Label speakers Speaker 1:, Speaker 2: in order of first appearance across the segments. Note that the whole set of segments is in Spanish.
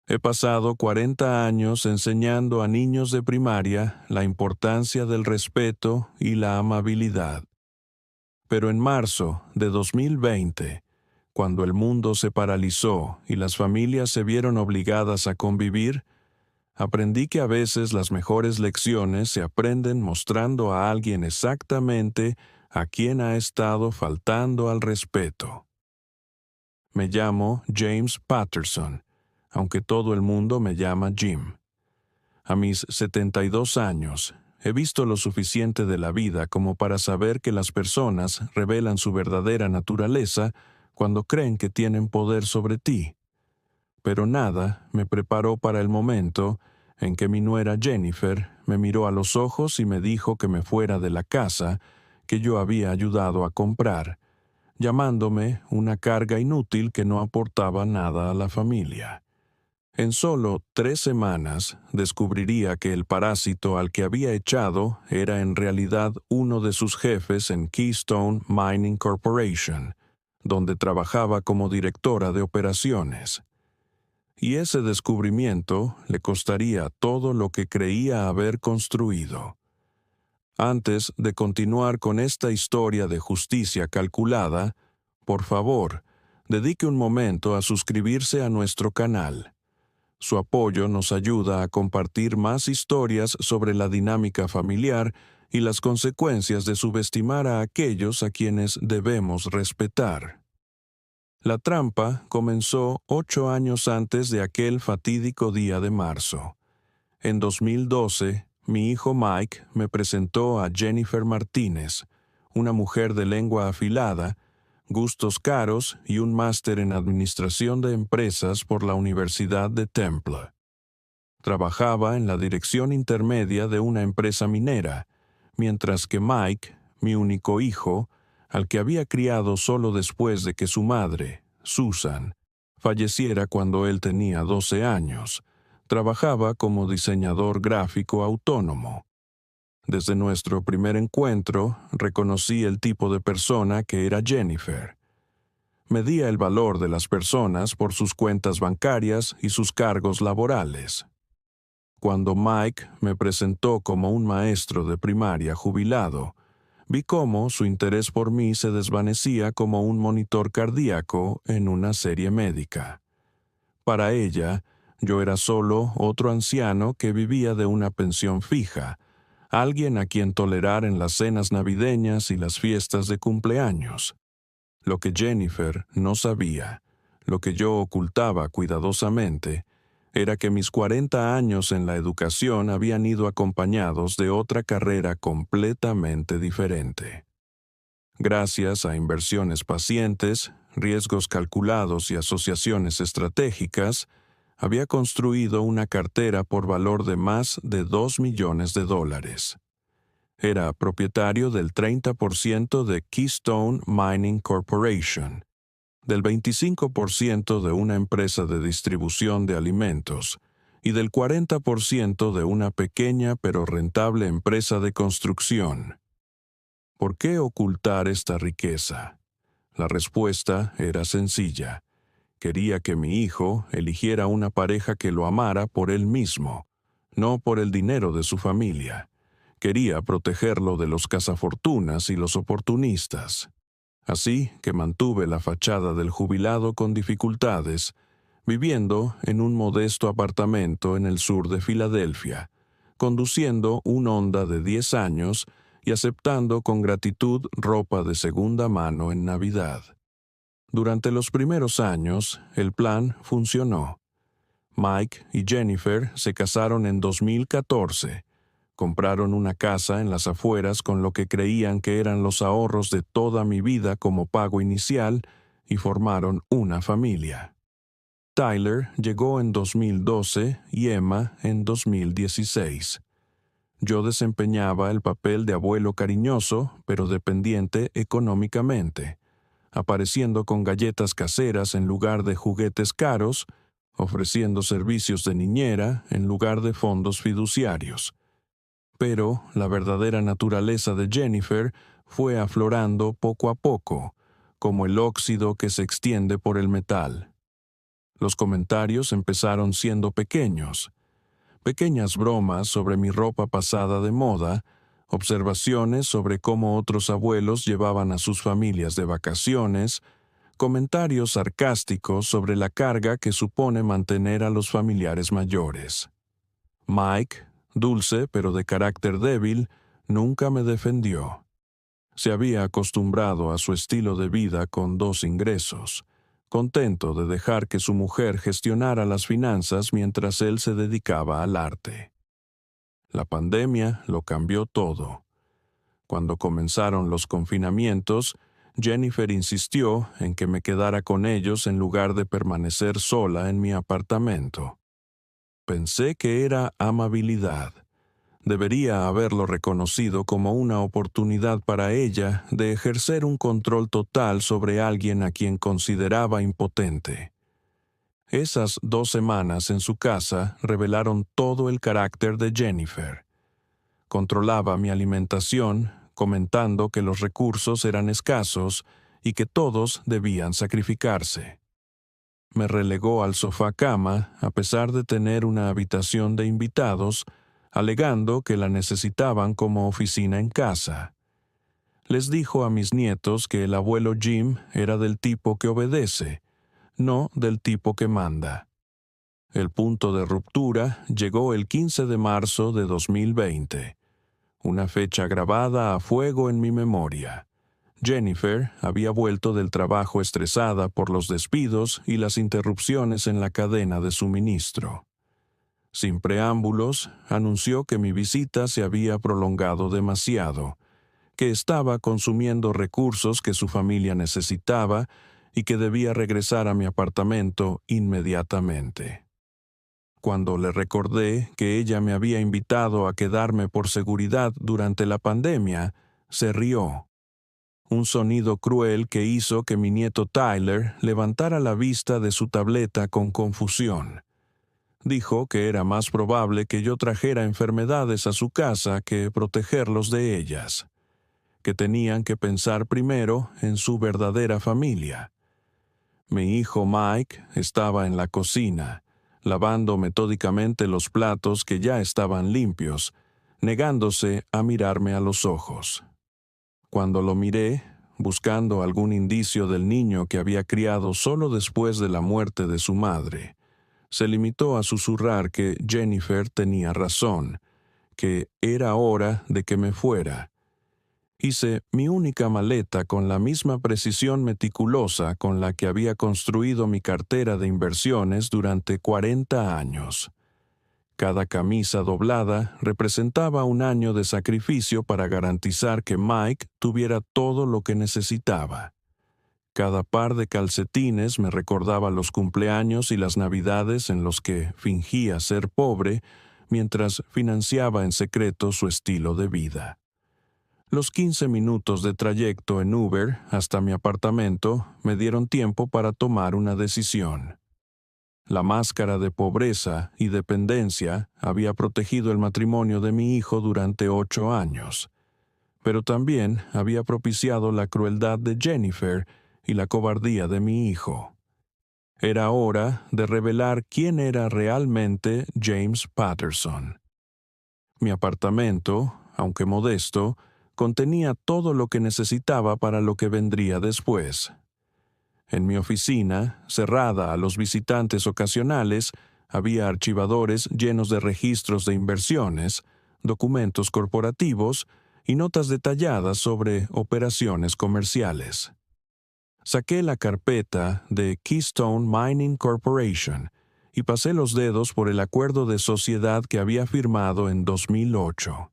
Speaker 1: He pasado 40 años enseñando a niños de primaria la importancia del respeto y la amabilidad. Pero en marzo de 2020, cuando el mundo se paralizó y las familias se vieron obligadas a convivir, aprendí que a veces las mejores lecciones se aprenden mostrando a alguien exactamente a quien ha estado faltando al respeto. Me llamo James Patterson, aunque todo el mundo me llama Jim. A mis 72 años, he visto lo suficiente de la vida como para saber que las personas revelan su verdadera naturaleza cuando creen que tienen poder sobre ti. Pero nada me preparó para el momento en que mi nuera Jennifer me miró a los ojos y me dijo que me fuera de la casa que yo había ayudado a comprar, llamándome una carga inútil que no aportaba nada a la familia. En solo 3 semanas descubriría que el parásito al que había echado era en realidad uno de sus jefes en Keystone Mining Corporation, donde trabajaba como directora de operaciones. Y ese descubrimiento le costaría todo lo que creía haber construido. Antes de continuar con esta historia de justicia calculada, por favor, dedique un momento a suscribirse a nuestro canal. Su apoyo nos ayuda a compartir más historias sobre la dinámica familiar y las consecuencias de subestimar a aquellos a quienes debemos respetar. La trampa comenzó 8 años antes de aquel fatídico día de marzo. En 2012, mi hijo Mike me presentó a Jennifer Martínez, una mujer de lengua afilada, gustos caros y un máster en administración de empresas por la Universidad de Temple. Trabajaba en la dirección intermedia de una empresa minera, mientras que Mike, mi único hijo, al que había criado solo después de que su madre, Susan, falleciera cuando él tenía 12 años, trabajaba como diseñador gráfico autónomo. Desde nuestro primer encuentro, reconocí el tipo de persona que era Jennifer. Medía el valor de las personas por sus cuentas bancarias y sus cargos laborales. Cuando Mike me presentó como un maestro de primaria jubilado, vi cómo su interés por mí se desvanecía como un monitor cardíaco en una serie médica. Para ella, yo era solo otro anciano que vivía de una pensión fija, alguien a quien tolerar en las cenas navideñas y las fiestas de cumpleaños. Lo que Jennifer no sabía, lo que yo ocultaba cuidadosamente, era que mis 40 años en la educación habían ido acompañados de otra carrera completamente diferente. Gracias a inversiones pacientes, riesgos calculados y asociaciones estratégicas, había construido una cartera por valor de más de $2 millones. Era propietario del 30% de Keystone Mining Corporation, del 25% de una empresa de distribución de alimentos y del 40% de una pequeña pero rentable empresa de construcción. ¿Por qué ocultar esta riqueza? La respuesta era sencilla. Quería que mi hijo eligiera una pareja que lo amara por él mismo, no por el dinero de su familia. Quería protegerlo de los cazafortunas y los oportunistas. Así que mantuve la fachada del jubilado con dificultades, viviendo en un modesto apartamento en el sur de Filadelfia, conduciendo un Honda de 10 años y aceptando con gratitud ropa de segunda mano en Navidad. Durante los primeros años, el plan funcionó. Mike y Jennifer se casaron en 2014. Compraron una casa en las afueras con lo que creían que eran los ahorros de toda mi vida como pago inicial y formaron una familia. Tyler llegó en 2012 y Emma en 2016. Yo desempeñaba el papel de abuelo cariñoso, pero dependiente económicamente, apareciendo con galletas caseras en lugar de juguetes caros, ofreciendo servicios de niñera en lugar de fondos fiduciarios. Pero la verdadera naturaleza de Jennifer fue aflorando poco a poco, como el óxido que se extiende por el metal. Los comentarios empezaron siendo pequeños, pequeñas bromas sobre mi ropa pasada de moda, observaciones sobre cómo otros abuelos llevaban a sus familias de vacaciones, comentarios sarcásticos sobre la carga que supone mantener a los familiares mayores. Mike, dulce pero de carácter débil, nunca me defendió. Se había acostumbrado a su estilo de vida con 2 ingresos, contento de dejar que su mujer gestionara las finanzas mientras él se dedicaba al arte. La pandemia lo cambió todo. Cuando comenzaron los confinamientos, Jennifer insistió en que me quedara con ellos en lugar de permanecer sola en mi apartamento. Pensé que era amabilidad. Debería haberlo reconocido como una oportunidad para ella de ejercer un control total sobre alguien a quien consideraba impotente. Esas 2 semanas en su casa revelaron todo el carácter de Jennifer. Controlaba mi alimentación, comentando que los recursos eran escasos y que todos debían sacrificarse. Me relegó al sofá-cama a pesar de tener una habitación de invitados, alegando que la necesitaban como oficina en casa. Les dijo a mis nietos que el abuelo Jim era del tipo que obedece, no del tipo que manda. El punto de ruptura llegó el 15 de marzo de 2020, una fecha grabada a fuego en mi memoria. Jennifer había vuelto del trabajo estresada por los despidos y las interrupciones en la cadena de suministro. Sin preámbulos, anunció que mi visita se había prolongado demasiado, que estaba consumiendo recursos que su familia necesitaba y que debía regresar a mi apartamento inmediatamente. Cuando le recordé que ella me había invitado a quedarme por seguridad durante la pandemia, se rió. Un sonido cruel que hizo que mi nieto Tyler levantara la vista de su tableta con confusión. Dijo que era más probable que yo trajera enfermedades a su casa que protegerlos de ellas, que tenían que pensar primero en su verdadera familia. Mi hijo Mike estaba en la cocina, lavando metódicamente los platos que ya estaban limpios, negándose a mirarme a los ojos. Cuando lo miré, buscando algún indicio del niño que había criado solo después de la muerte de su madre, se limitó a susurrar que Jennifer tenía razón, que era hora de que me fuera. Hice mi única maleta con la misma precisión meticulosa con la que había construido mi cartera de inversiones durante 40 años. Cada camisa doblada representaba un año de sacrificio para garantizar que Mike tuviera todo lo que necesitaba. Cada par de calcetines me recordaba los cumpleaños y las navidades en los que fingía ser pobre mientras financiaba en secreto su estilo de vida. Los 15 minutos de trayecto en Uber hasta mi apartamento me dieron tiempo para tomar una decisión. La máscara de pobreza y dependencia había protegido el matrimonio de mi hijo durante 8 años, pero también había propiciado la crueldad de Jennifer y la cobardía de mi hijo. Era hora de revelar quién era realmente James Patterson. Mi apartamento, aunque modesto, contenía todo lo que necesitaba para lo que vendría después. En mi oficina, cerrada a los visitantes ocasionales, había archivadores llenos de registros de inversiones, documentos corporativos y notas detalladas sobre operaciones comerciales. Saqué la carpeta de Keystone Mining Corporation y pasé los dedos por el acuerdo de sociedad que había firmado en 2008.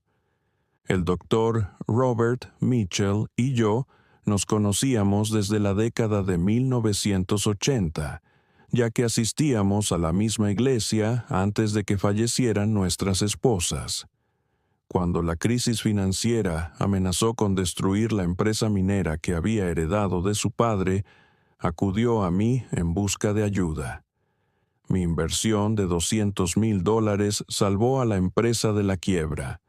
Speaker 1: El doctor Robert Mitchell y yo nos conocíamos desde la década de 1980, ya que asistíamos a la misma iglesia antes de que fallecieran nuestras esposas. Cuando la crisis financiera amenazó con destruir la empresa minera que había heredado de su padre, acudió a mí en busca de ayuda. Mi inversión de $200,000 salvó a la empresa de la quiebra.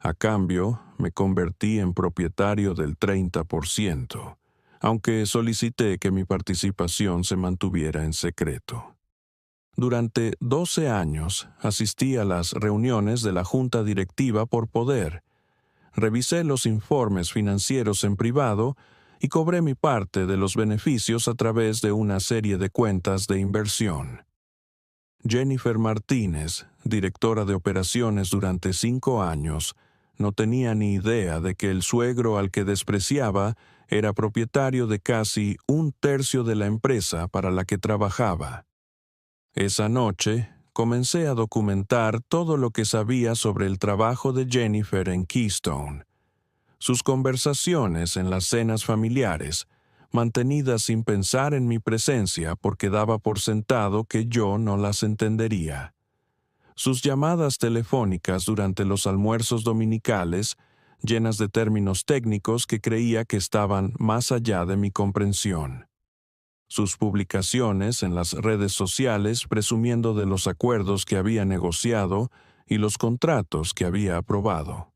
Speaker 1: A cambio, me convertí en propietario del 30%, aunque solicité que mi participación se mantuviera en secreto. Durante 12 años asistí a las reuniones de la junta directiva por poder. Revisé los informes financieros en privado y cobré mi parte de los beneficios a través de una serie de cuentas de inversión. Jennifer Martínez, directora de operaciones durante 5 años, no tenía ni idea de que el suegro al que despreciaba era propietario de casi 1/3 de la empresa para la que trabajaba. Esa noche, comencé a documentar todo lo que sabía sobre el trabajo de Jennifer en Keystone. Sus conversaciones en las cenas familiares, mantenidas sin pensar en mi presencia porque daba por sentado que yo no las entendería. Sus llamadas telefónicas durante los almuerzos dominicales, llenas de términos técnicos que creía que estaban más allá de mi comprensión. Sus publicaciones en las redes sociales presumiendo de los acuerdos que había negociado y los contratos que había aprobado.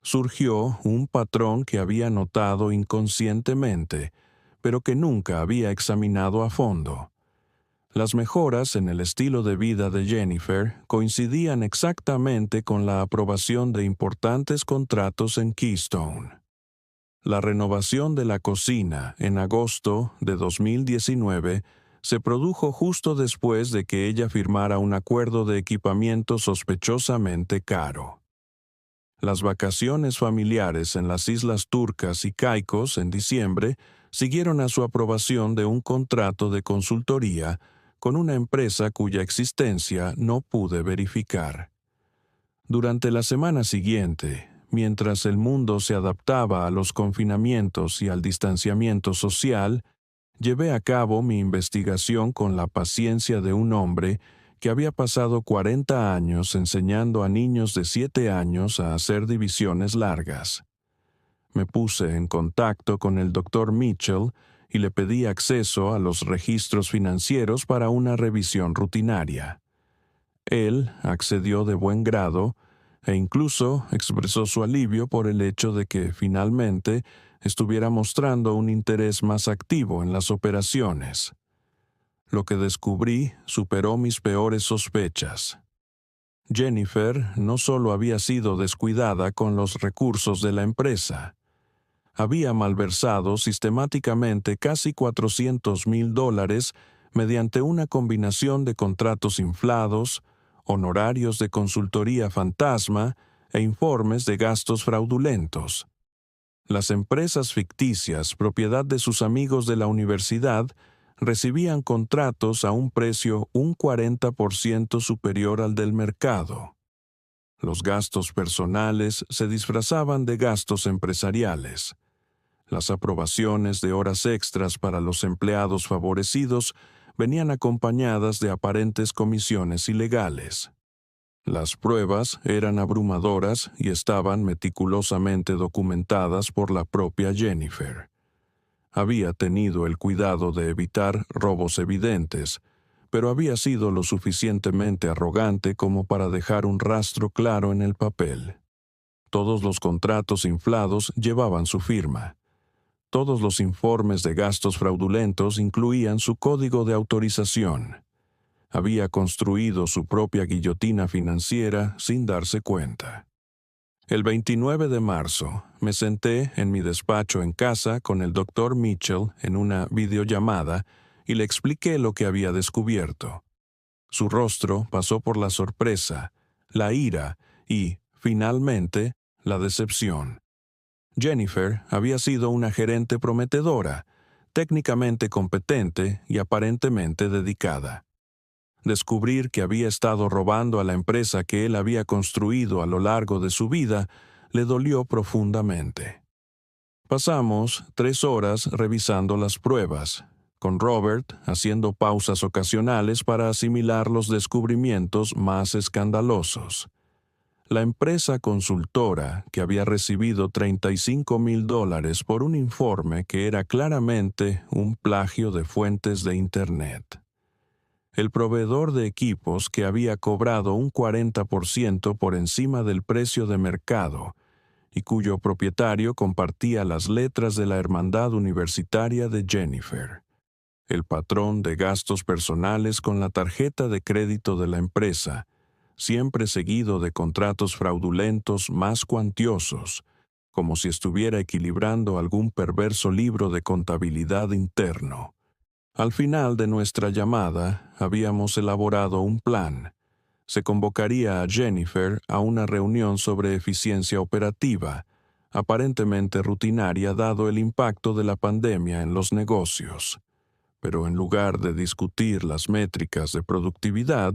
Speaker 1: Surgió un patrón que había notado inconscientemente, pero que nunca había examinado a fondo. Las mejoras en el estilo de vida de Jennifer coincidían exactamente con la aprobación de importantes contratos en Keystone. La renovación de la cocina en agosto de 2019 se produjo justo después de que ella firmara un acuerdo de equipamiento sospechosamente caro. Las vacaciones familiares en las Islas Turcas y Caicos en diciembre siguieron a su aprobación de un contrato de consultoría con una empresa cuya existencia no pude verificar. Durante la semana siguiente, mientras el mundo se adaptaba a los confinamientos y al distanciamiento social, llevé a cabo mi investigación con la paciencia de un hombre que había pasado 40 años enseñando a niños de 7 años a hacer divisiones largas. Me puse en contacto con el Dr. Mitchell y le pedí acceso a los registros financieros para una revisión rutinaria. Él accedió de buen grado e incluso expresó su alivio por el hecho de que finalmente estuviera mostrando un interés más activo en las operaciones. Lo que descubrí superó mis peores sospechas. Jennifer no solo había sido descuidada con los recursos de la empresa, había malversado sistemáticamente casi $400,000 mediante una combinación de contratos inflados, honorarios de consultoría fantasma e informes de gastos fraudulentos. Las empresas ficticias, propiedad de sus amigos de la universidad, recibían contratos a un precio un 40% superior al del mercado. Los gastos personales se disfrazaban de gastos empresariales. Las aprobaciones de horas extras para los empleados favorecidos venían acompañadas de aparentes comisiones ilegales. Las pruebas eran abrumadoras y estaban meticulosamente documentadas por la propia Jennifer. Había tenido el cuidado de evitar robos evidentes, pero había sido lo suficientemente arrogante como para dejar un rastro claro en el papel. Todos los contratos inflados llevaban su firma. Todos los informes de gastos fraudulentos incluían su código de autorización. Había construido su propia guillotina financiera sin darse cuenta. El 29 de marzo, me senté en mi despacho en casa con el Dr. Mitchell en una videollamada y le expliqué lo que había descubierto. Su rostro pasó por la sorpresa, la ira y, finalmente, la decepción. Jennifer había sido una gerente prometedora, técnicamente competente y aparentemente dedicada. Descubrir que había estado robando a la empresa que él había construido a lo largo de su vida le dolió profundamente. Pasamos 3 horas revisando las pruebas, con Robert haciendo pausas ocasionales para asimilar los descubrimientos más escandalosos. La empresa consultora, que había recibido $35,000 por un informe que era claramente un plagio de fuentes de Internet. El proveedor de equipos que había cobrado un 40% por encima del precio de mercado y cuyo propietario compartía las letras de la hermandad universitaria de Jennifer. el patrón de gastos personales con la tarjeta de crédito de la empresa, siempre seguido de contratos fraudulentos más cuantiosos, como si estuviera equilibrando algún perverso libro de contabilidad interno. Al final de nuestra llamada, habíamos elaborado un plan. Se convocaría a Jennifer a una reunión sobre eficiencia operativa, aparentemente rutinaria dado el impacto de la pandemia en los negocios. Pero en lugar de discutir las métricas de productividad,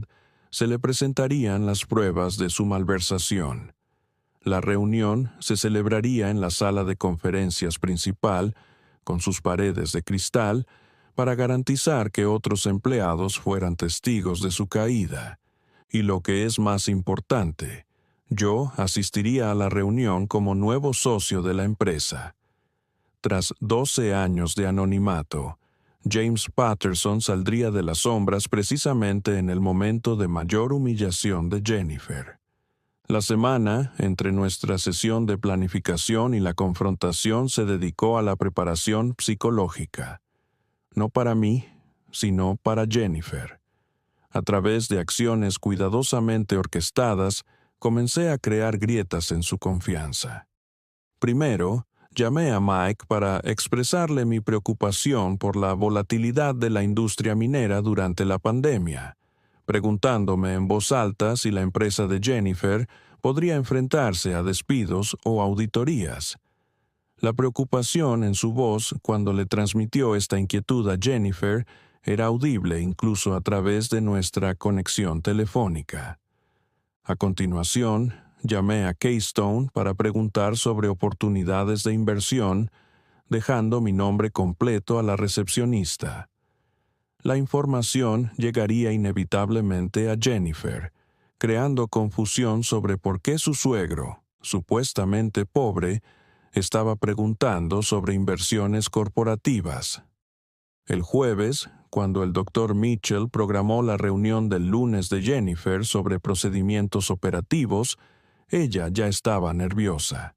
Speaker 1: se le presentarían las pruebas de su malversación. La reunión se celebraría en la sala de conferencias principal, con sus paredes de cristal, para garantizar que otros empleados fueran testigos de su caída. Y lo que es más importante, yo asistiría a la reunión como nuevo socio de la empresa. Tras 12 años de anonimato, James Patterson saldría de las sombras precisamente en el momento de mayor humillación de Jennifer. La semana entre nuestra sesión de planificación y la confrontación se dedicó a la preparación psicológica. No para mí, sino para Jennifer. A través de acciones cuidadosamente orquestadas, comencé a crear grietas en su confianza. Primero, llamé a Mike para expresarle mi preocupación por la volatilidad de la industria minera durante la pandemia, preguntándome en voz alta si la empresa de Jennifer podría enfrentarse a despidos o auditorías. La preocupación en su voz cuando le transmitió esta inquietud a Jennifer era audible incluso a través de nuestra conexión telefónica. A continuación, llamé a Keystone para preguntar sobre oportunidades de inversión, dejando mi nombre completo a la recepcionista. La información llegaría inevitablemente a Jennifer, creando confusión sobre por qué su suegro, supuestamente pobre, estaba preguntando sobre inversiones corporativas. El jueves, cuando el Dr. Mitchell programó la reunión del lunes de Jennifer sobre procedimientos operativos, ella ya estaba nerviosa.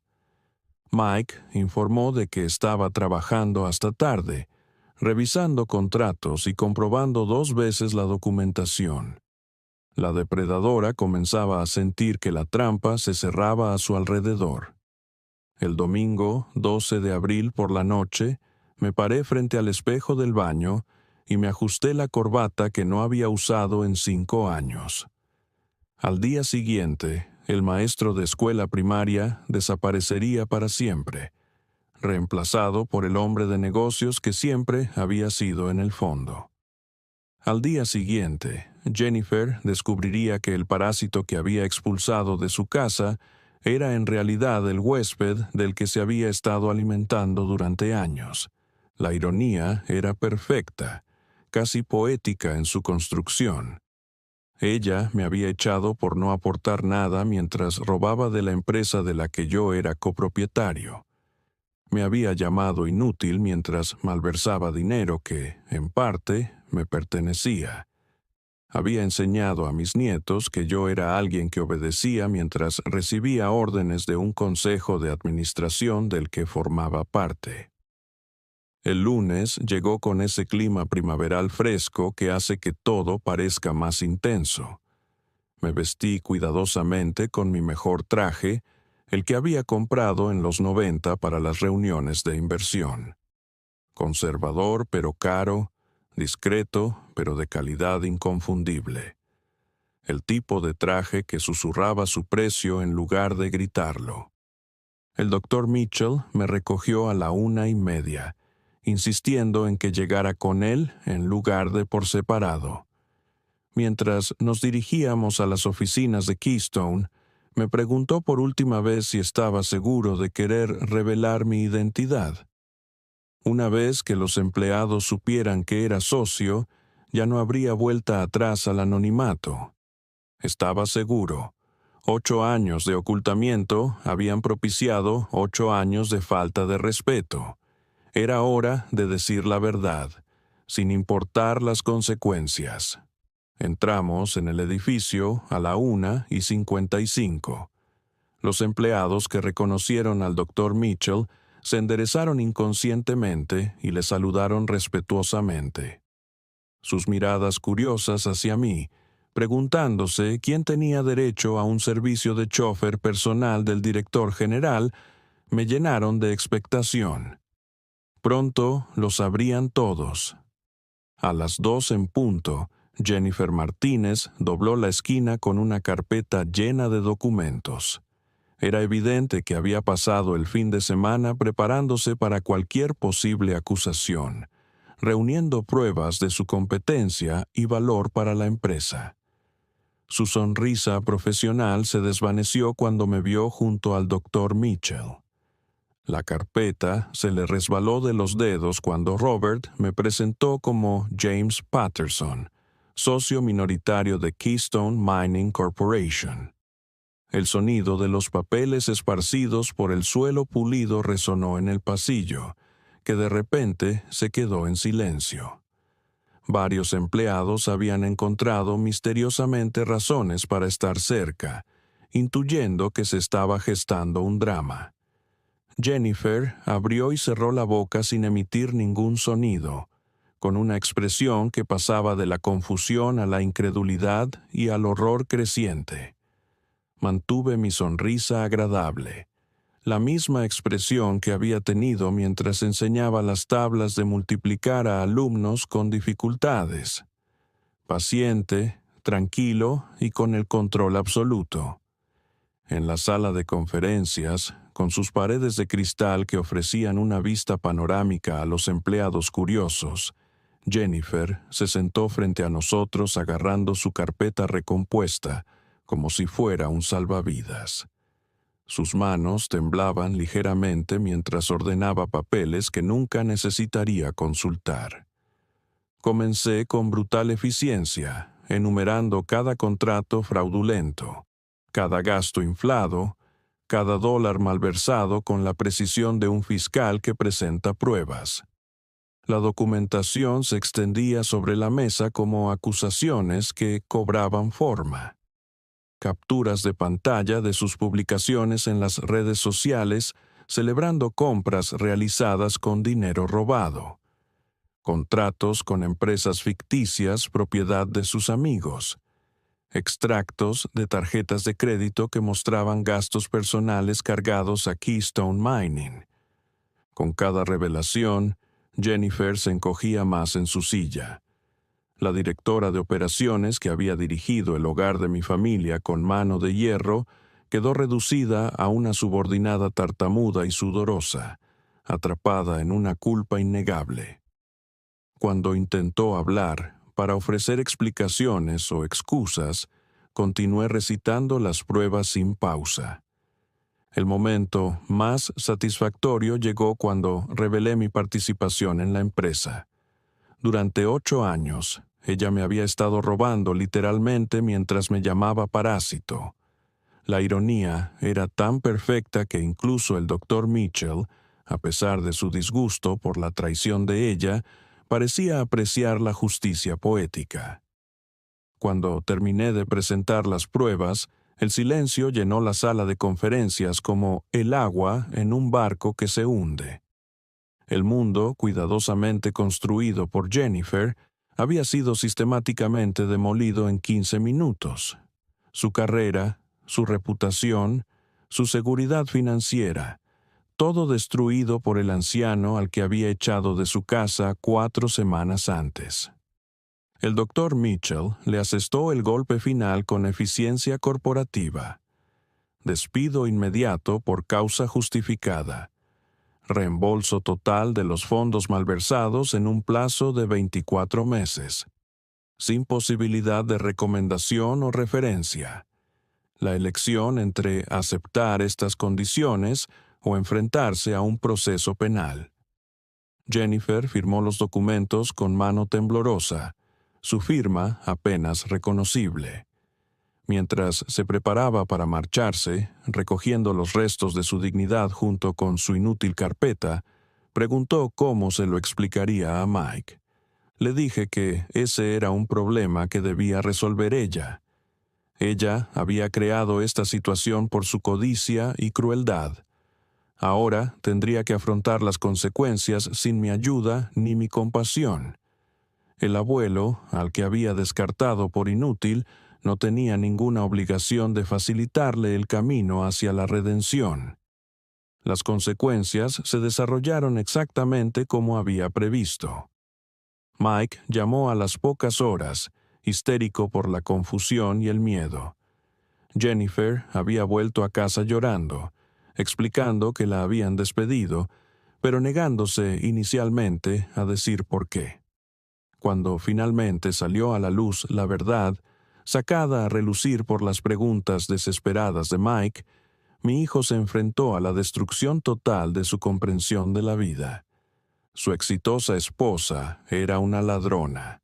Speaker 1: Mike informó de que estaba trabajando hasta tarde, revisando contratos y comprobando 2 veces la documentación. La depredadora comenzaba a sentir que la trampa se cerraba a su alrededor. El domingo, 12 de abril por la noche, me paré frente al espejo del baño y me ajusté la corbata que no había usado en 5 años. Al día siguiente, el maestro de escuela primaria desaparecería para siempre, reemplazado por el hombre de negocios que siempre había sido en el fondo. Al día siguiente, Jennifer descubriría que el parásito que había expulsado de su casa era en realidad el huésped del que se había estado alimentando durante años. La ironía era perfecta, casi poética en su construcción. Ella me había echado por no aportar nada mientras robaba de la empresa de la que yo era copropietario. Me había llamado inútil mientras malversaba dinero que, en parte, me pertenecía. Había enseñado a mis nietos que yo era alguien que obedecía mientras recibía órdenes de un consejo de administración del que formaba parte. El lunes llegó con ese clima primaveral fresco que hace que todo parezca más intenso. Me vestí cuidadosamente con mi mejor traje, el que había comprado en los 90 para las reuniones de inversión. Conservador pero caro, discreto pero de calidad inconfundible. El tipo de traje que susurraba su precio en lugar de gritarlo. El Dr. Mitchell me recogió a la 1:30, insistiendo en que llegara con él en lugar de por separado. Mientras nos dirigíamos a las oficinas de Keystone, me preguntó por última vez si estaba seguro de querer revelar mi identidad. Una vez que los empleados supieran que era socio, ya no habría vuelta atrás al anonimato. Estaba seguro. 8 años de ocultamiento habían propiciado 8 años de falta de respeto. Era hora de decir la verdad, sin importar las consecuencias. Entramos en el edificio a la 1:55. Los empleados que reconocieron al Dr. Mitchell se enderezaron inconscientemente y le saludaron respetuosamente. sus miradas curiosas hacia mí, preguntándose quién tenía derecho a un servicio de chofer personal del director general, me llenaron de expectación. Pronto lo sabrían todos. A las 2 en punto, Jennifer Martínez dobló la esquina con una carpeta llena de documentos. Era evidente que había pasado el fin de semana preparándose para cualquier posible acusación, reuniendo pruebas de su competencia y valor para la empresa. Su sonrisa profesional se desvaneció cuando me vio junto al Dr. Mitchell. La carpeta se le resbaló de los dedos cuando Robert me presentó como James Patterson, socio minoritario de Keystone Mining Corporation. El sonido de los papeles esparcidos por el suelo pulido resonó en el pasillo, que de repente se quedó en silencio. Varios empleados habían encontrado misteriosamente razones para estar cerca, intuyendo que se estaba gestando un drama. Jennifer abrió y cerró la boca sin emitir ningún sonido, con una expresión que pasaba de la confusión a la incredulidad y al horror creciente. Mantuve mi sonrisa agradable, la misma expresión que había tenido mientras enseñaba las tablas de multiplicar a alumnos con dificultades. Paciente, tranquilo y con el control absoluto. En la sala de conferencias, con sus paredes de cristal que ofrecían una vista panorámica a los empleados curiosos, Jennifer se sentó frente a nosotros agarrando su carpeta recompuesta, como si fuera un salvavidas. Sus manos temblaban ligeramente mientras ordenaba papeles que nunca necesitaría consultar. Comencé con brutal eficiencia, enumerando cada contrato fraudulento, cada gasto inflado, cada dólar malversado con la precisión de un fiscal que presenta pruebas. La documentación se extendía sobre la mesa como acusaciones que cobraban forma. Capturas de pantalla de sus publicaciones en las redes sociales celebrando compras realizadas con dinero robado. Contratos con empresas ficticias propiedad de sus amigos. Extractos de tarjetas de crédito que mostraban gastos personales cargados a Keystone Mining. Con cada revelación, Jennifer se encogía más en su silla. La directora de operaciones que había dirigido el hogar de mi familia con mano de hierro quedó reducida a una subordinada tartamuda y sudorosa, atrapada en una culpa innegable. Cuando intentó hablar, para ofrecer explicaciones o excusas, continué recitando las pruebas sin pausa. El momento más satisfactorio llegó cuando revelé mi participación en la empresa. Durante 8 años, ella me había estado robando literalmente mientras me llamaba parásito. La ironía era tan perfecta que incluso el Dr. Mitchell, a pesar de su disgusto por la traición de ella, parecía apreciar la justicia poética. Cuando terminé de presentar las pruebas, el silencio llenó la sala de conferencias como el agua en un barco que se hunde. El mundo, cuidadosamente construido por Jennifer, había sido sistemáticamente demolido en 15 minutos. Su carrera, su reputación, su seguridad financiera, todo destruido por el anciano al que había echado de su casa 4 semanas antes. El Dr. Mitchell le asestó el golpe final con eficiencia corporativa. Despido inmediato por causa justificada. Reembolso total de los fondos malversados en un plazo de 24 meses. Sin posibilidad de recomendación o referencia. La elección entre aceptar estas condiciones o enfrentarse a un proceso penal. Jennifer firmó los documentos con mano temblorosa, su firma apenas reconocible. Mientras se preparaba para marcharse, recogiendo los restos de su dignidad junto con su inútil carpeta, preguntó cómo se lo explicaría a Mike. Le dije que ese era un problema que debía resolver ella. Ella había creado esta situación por su codicia y crueldad. Ahora tendría que afrontar las consecuencias sin mi ayuda ni mi compasión. El abuelo, al que había descartado por inútil, no tenía ninguna obligación de facilitarle el camino hacia la redención. Las consecuencias se desarrollaron exactamente como había previsto. Mike llamó a las pocas horas, histérico por la confusión y el miedo. Jennifer había vuelto a casa llorando, explicando que la habían despedido, pero negándose inicialmente a decir por qué. Cuando finalmente salió a la luz la verdad, sacada a relucir por las preguntas desesperadas de Mike, mi hijo se enfrentó a la destrucción total de su comprensión de la vida. Su exitosa esposa era una ladrona.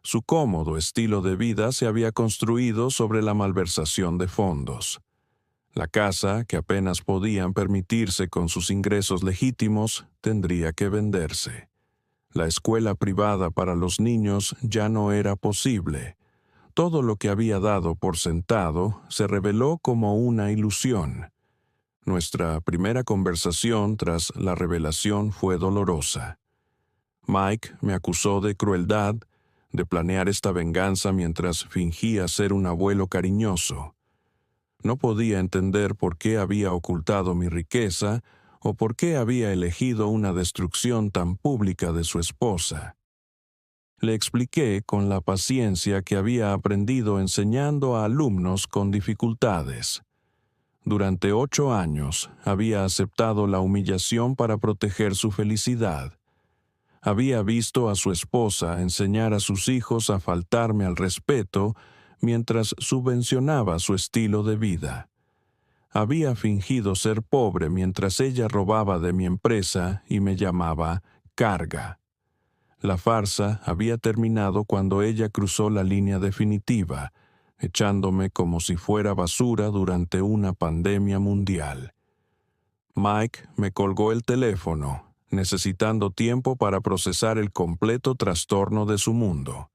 Speaker 1: Su cómodo estilo de vida se había construido sobre la malversación de fondos. La casa, que apenas podían permitirse con sus ingresos legítimos, tendría que venderse. La escuela privada para los niños ya no era posible. Todo lo que había dado por sentado se reveló como una ilusión. Nuestra primera conversación tras la revelación fue dolorosa. Mike me acusó de crueldad, de planear esta venganza mientras fingía ser un abuelo cariñoso. No podía entender por qué había ocultado mi riqueza o por qué había elegido una destrucción tan pública de su esposa. Le expliqué con la paciencia que había aprendido enseñando a alumnos con dificultades. Durante 8 años había aceptado la humillación para proteger su felicidad. Había visto a su esposa enseñar a sus hijos a faltarme al respeto mientras subvencionaba su estilo de vida. Había fingido ser pobre mientras ella robaba de mi empresa y me llamaba carga. La farsa había terminado cuando ella cruzó la línea definitiva, echándome como si fuera basura durante una pandemia mundial. Mike me colgó el teléfono, necesitando tiempo para procesar el completo trastorno de su mundo.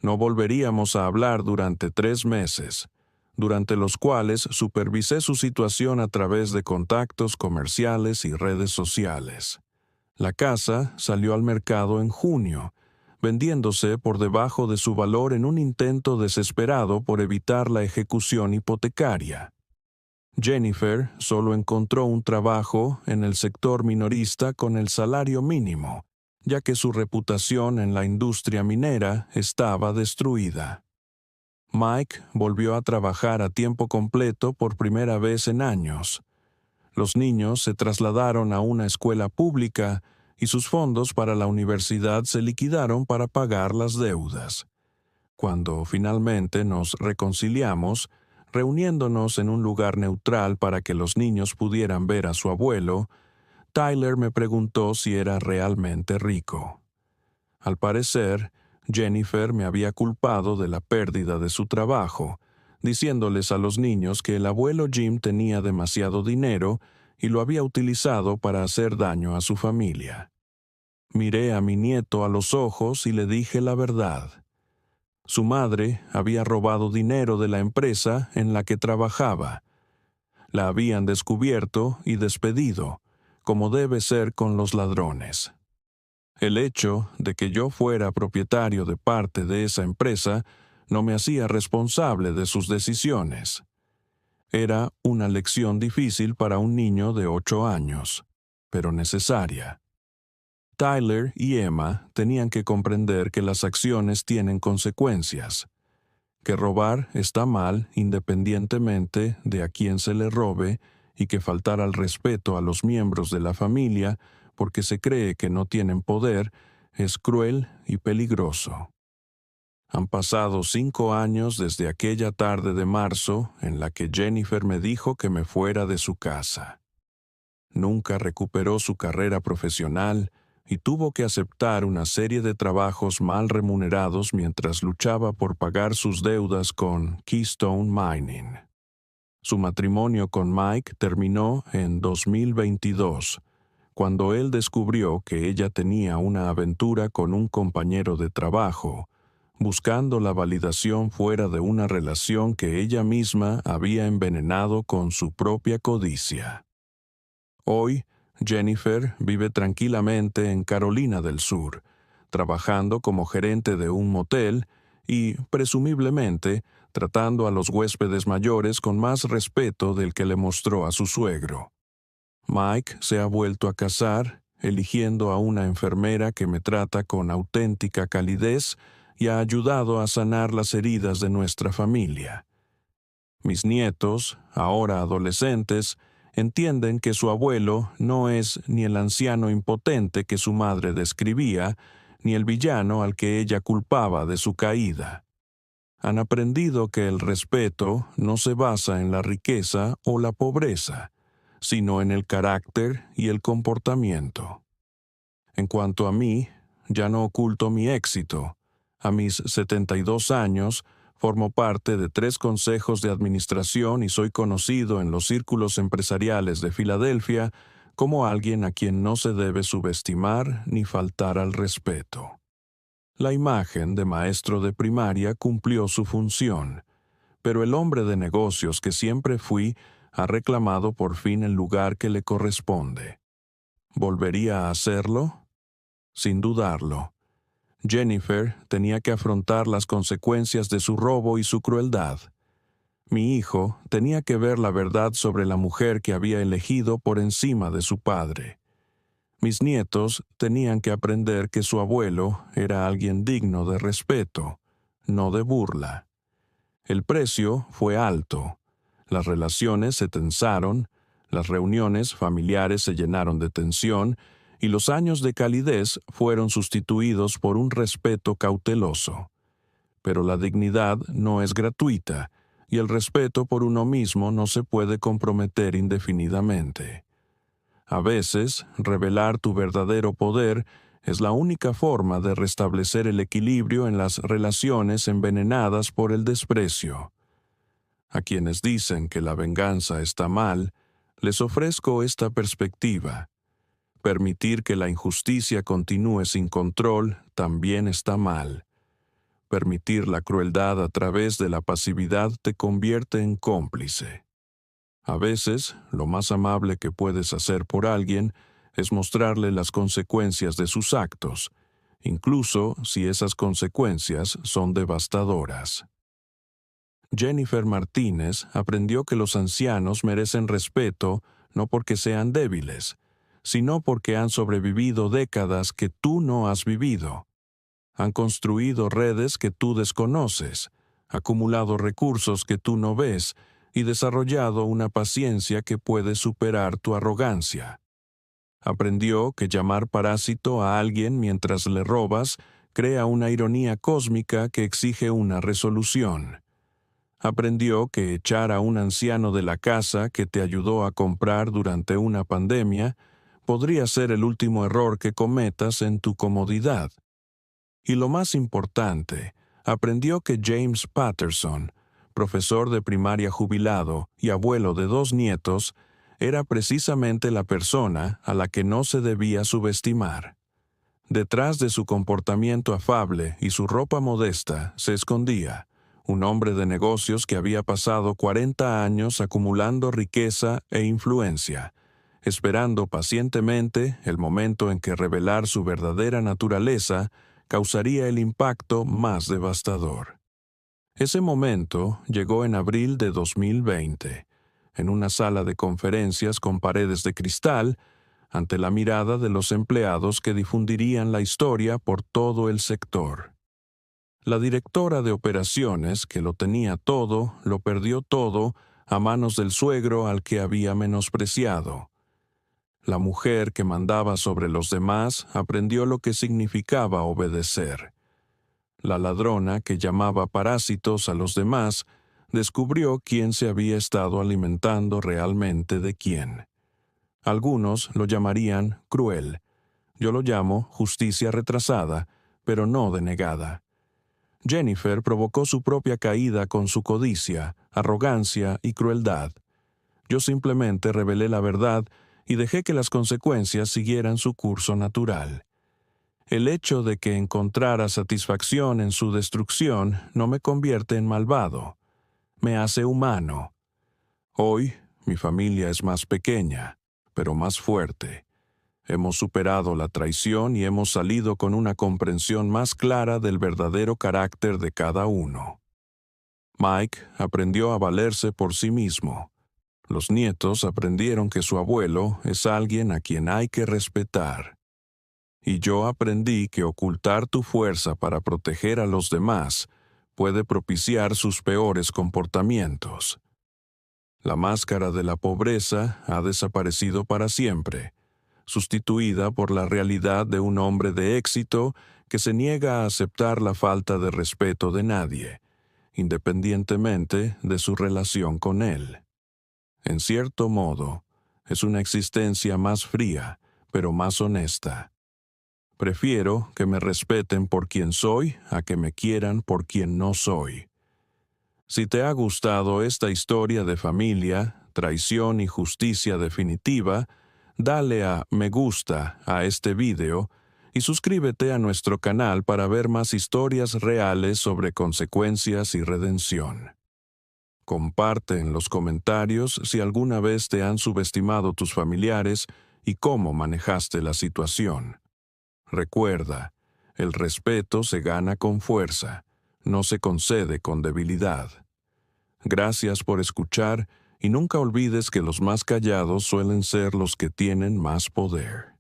Speaker 1: No volveríamos a hablar durante 3 meses, durante los cuales supervisé su situación a través de contactos comerciales y redes sociales. La casa salió al mercado en junio, vendiéndose por debajo de su valor en un intento desesperado por evitar la ejecución hipotecaria. Jennifer solo encontró un trabajo en el sector minorista con el salario mínimo, ya que su reputación en la industria minera estaba destruida. Mike volvió a trabajar a tiempo completo por primera vez en años. Los niños se trasladaron a una escuela pública y sus fondos para la universidad se liquidaron para pagar las deudas. Cuando finalmente nos reconciliamos, reuniéndonos en un lugar neutral para que los niños pudieran ver a su abuelo, Tyler me preguntó si era realmente rico. Al parecer, Jennifer me había culpado de la pérdida de su trabajo, diciéndoles a los niños que el abuelo Jim tenía demasiado dinero y lo había utilizado para hacer daño a su familia. Miré a mi nieto a los ojos y le dije la verdad. Su madre había robado dinero de la empresa en la que trabajaba. La habían descubierto y despedido, como debe ser con los ladrones. El hecho de que yo fuera propietario de parte de esa empresa no me hacía responsable de sus decisiones. Era una lección difícil para un niño de 8 años, pero necesaria. Tyler y Emma tenían que comprender que las acciones tienen consecuencias, que robar está mal independientemente de a quién se le robe y que faltar al respeto a los miembros de la familia porque se cree que no tienen poder es cruel y peligroso. Han pasado 5 años desde aquella tarde de marzo en la que Jennifer me dijo que me fuera de su casa. Nunca recuperó su carrera profesional y tuvo que aceptar una serie de trabajos mal remunerados mientras luchaba por pagar sus deudas con Keystone Mining. Su matrimonio con Mike terminó en 2022, cuando él descubrió que ella tenía una aventura con un compañero de trabajo, buscando la validación fuera de una relación que ella misma había envenenado con su propia codicia. Hoy, Jennifer vive tranquilamente en Carolina del Sur, trabajando como gerente de un motel y, presumiblemente, tratando a los huéspedes mayores con más respeto del que le mostró a su suegro. Mike se ha vuelto a casar, eligiendo a una enfermera que me trata con auténtica calidez y ha ayudado a sanar las heridas de nuestra familia. Mis nietos, ahora adolescentes, entienden que su abuelo no es ni el anciano impotente que su madre describía, ni el villano al que ella culpaba de su caída. Han aprendido que el respeto no se basa en la riqueza o la pobreza, sino en el carácter y el comportamiento. En cuanto a mí, ya no oculto mi éxito. A mis 72 años, formo parte de 3 consejos de administración y soy conocido en los círculos empresariales de Filadelfia como alguien a quien no se debe subestimar ni faltar al respeto. La imagen de maestro de primaria cumplió su función, pero el hombre de negocios que siempre fui ha reclamado por fin el lugar que le corresponde. ¿Volvería a hacerlo? Sin dudarlo. Jennifer tenía que afrontar las consecuencias de su robo y su crueldad. Mi hijo tenía que ver la verdad sobre la mujer que había elegido por encima de su padre. Mis nietos tenían que aprender que su abuelo era alguien digno de respeto, no de burla. El precio fue alto. Las relaciones se tensaron, las reuniones familiares se llenaron de tensión y los años de calidez fueron sustituidos por un respeto cauteloso. Pero la dignidad no es gratuita y el respeto por uno mismo no se puede comprometer indefinidamente. A veces, revelar tu verdadero poder es la única forma de restablecer el equilibrio en las relaciones envenenadas por el desprecio. A quienes dicen que la venganza está mal, les ofrezco esta perspectiva. Permitir que la injusticia continúe sin control también está mal. Permitir la crueldad a través de la pasividad te convierte en cómplice. A veces, lo más amable que puedes hacer por alguien es mostrarle las consecuencias de sus actos, incluso si esas consecuencias son devastadoras. Jennifer Martínez aprendió que los ancianos merecen respeto no porque sean débiles, sino porque han sobrevivido décadas que tú no has vivido. Han construido redes que tú desconoces, acumulado recursos que tú no ves y desarrollado una paciencia que puede superar tu arrogancia. Aprendió que llamar parásito a alguien mientras le robas crea una ironía cósmica que exige una resolución. Aprendió que echar a un anciano de la casa que te ayudó a comprar durante una pandemia podría ser el último error que cometas en tu comodidad. Y lo más importante, aprendió que James Patterson, profesor de primaria jubilado y abuelo de 2 nietos, era precisamente la persona a la que no se debía subestimar. Detrás de su comportamiento afable y su ropa modesta se escondía un hombre de negocios que había pasado 40 años acumulando riqueza e influencia, esperando pacientemente el momento en que revelar su verdadera naturaleza causaría el impacto más devastador. Ese momento llegó en abril de 2020, en una sala de conferencias con paredes de cristal, ante la mirada de los empleados que difundirían la historia por todo el sector. La directora de operaciones, que lo tenía todo, lo perdió todo a manos del suegro al que había menospreciado. La mujer que mandaba sobre los demás aprendió lo que significaba obedecer. La ladrona que llamaba parásitos a los demás descubrió quién se había estado alimentando realmente de quién. Algunos lo llamarían cruel. Yo lo llamo justicia retrasada, pero no denegada. Jennifer provocó su propia caída con su codicia, arrogancia y crueldad. Yo simplemente revelé la verdad y dejé que las consecuencias siguieran su curso natural. El hecho de que encontrara satisfacción en su destrucción no me convierte en malvado. Me hace humano. Hoy, mi familia es más pequeña, pero más fuerte. Hemos superado la traición y hemos salido con una comprensión más clara del verdadero carácter de cada uno. Mike aprendió a valerse por sí mismo. Los nietos aprendieron que su abuelo es alguien a quien hay que respetar. Y yo aprendí que ocultar tu fuerza para proteger a los demás puede propiciar sus peores comportamientos. La máscara de la pobreza ha desaparecido para siempre, sustituida por la realidad de un hombre de éxito que se niega a aceptar la falta de respeto de nadie, independientemente de su relación con él. En cierto modo, es una existencia más fría, pero más honesta. Prefiero que me respeten por quien soy a que me quieran por quien no soy. Si te ha gustado esta historia de familia, traición y justicia definitiva, dale a me gusta a este video y suscríbete a nuestro canal para ver más historias reales sobre consecuencias y redención. Comparte en los comentarios si alguna vez te han subestimado tus familiares y cómo manejaste la situación. Recuerda, el respeto se gana con fuerza, no se concede con debilidad. Gracias por escuchar y nunca olvides que los más callados suelen ser los que tienen más poder.